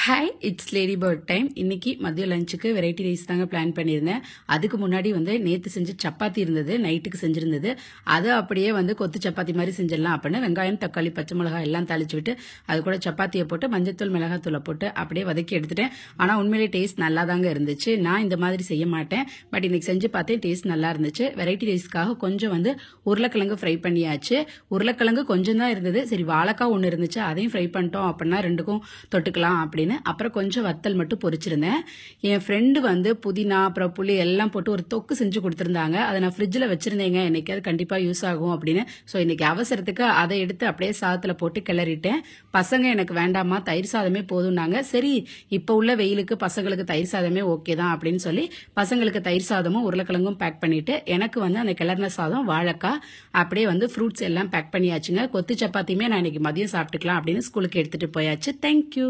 Hi it's lady bird time. இன்னைக்கு மதியம் லஞ்சுக்கு வெரைட்டி ரைஸ் தாங்க பிளான் பண்ணியிருந்தேன். அதுக்கு முன்னாடி நேற்று செஞ்ச சப்பாத்தி இருந்தது, நைட்டுக்கு செஞ்சிருந்தது. அதை அப்படியே கொத்து சப்பாத்தி மாதிரி செஞ்சிடலாம் அப்படின்னு வெங்காயம், தக்காளி, பச்சை மிளகாய் எல்லாம் தாளிச்சு விட்டு அது கூட சப்பாத்தியை போட்டு மஞ்சத்தூள், மிளகாத்தூளை போட்டு அப்படியே வதக்கி எடுத்துட்டேன். ஆனால் உண்மையிலே டேஸ்ட் நல்லா தாங்க இருந்துச்சு. நான் இந்த மாதிரி செய்ய மாட்டேன், பட் இன்னைக்கு செஞ்சு பார்த்தேன், டேஸ்ட் நல்லா இருந்துச்சு. வெரைட்டி ரைஸ்க்காக கொஞ்சம் உருளைக்கிழங்கு ஃப்ரை பண்ணியாச்சு. உருளைக்கிழங்கு கொஞ்சம் தான் இருந்தது, சரி வாழைக்காய் ஒன்று இருந்துச்சு, அதையும் ஃப்ரை பண்ணிட்டோம் அப்படின்னா ரெண்டுக்கும் தொட்டுக்கலாம் அப்படின்னு. அப்புறம் கொஞ்சம் வத்தல் மட்டும் பொரிச்சிருந்தேன். என் ஃப்ரெண்டு புதினா அப்புறம் புளி எல்லாம் போட்டு ஒரு தொக்கு செஞ்சு கொடுத்துருந்தாங்க. அதை நான் ஃப்ரிட்ஜில் வச்சிருந்தேங்க, இன்னைக்கு அது கண்டிப்பாக யூஸ் ஆகும் அப்படின்னு. ஸோ இன்னைக்கு அவசரத்துக்கு அதை எடுத்து அப்படியே சாதத்தில் போட்டு கிளறிட்டேன். பசங்க எனக்கு வேண்டாமா, தயிர் சாதமே போதும்னாங்க. சரி, இப்போ உள்ள வெயிலுக்கு பசங்களுக்கு தயிர் சாதமே ஓகே தான் அப்படின்னு சொல்லி பசங்களுக்கு தயிர் சாதமும் உருளைக்கிழங்கும் பேக் பண்ணிட்டு எனக்கு அந்த கிளறின சாதம், வாழைக்காய், அப்படியே ஃப்ரூட்ஸ் எல்லாம் பேக் பண்ணியாச்சுங்க. கொத்து சப்பாத்தியுமே நான் இன்னைக்கு மதியம் சாப்பிட்டுக்கலாம் அப்படின்னு ஸ்கூலுக்கு எடுத்துட்டு போயாச்சு. தேங்க்யூ.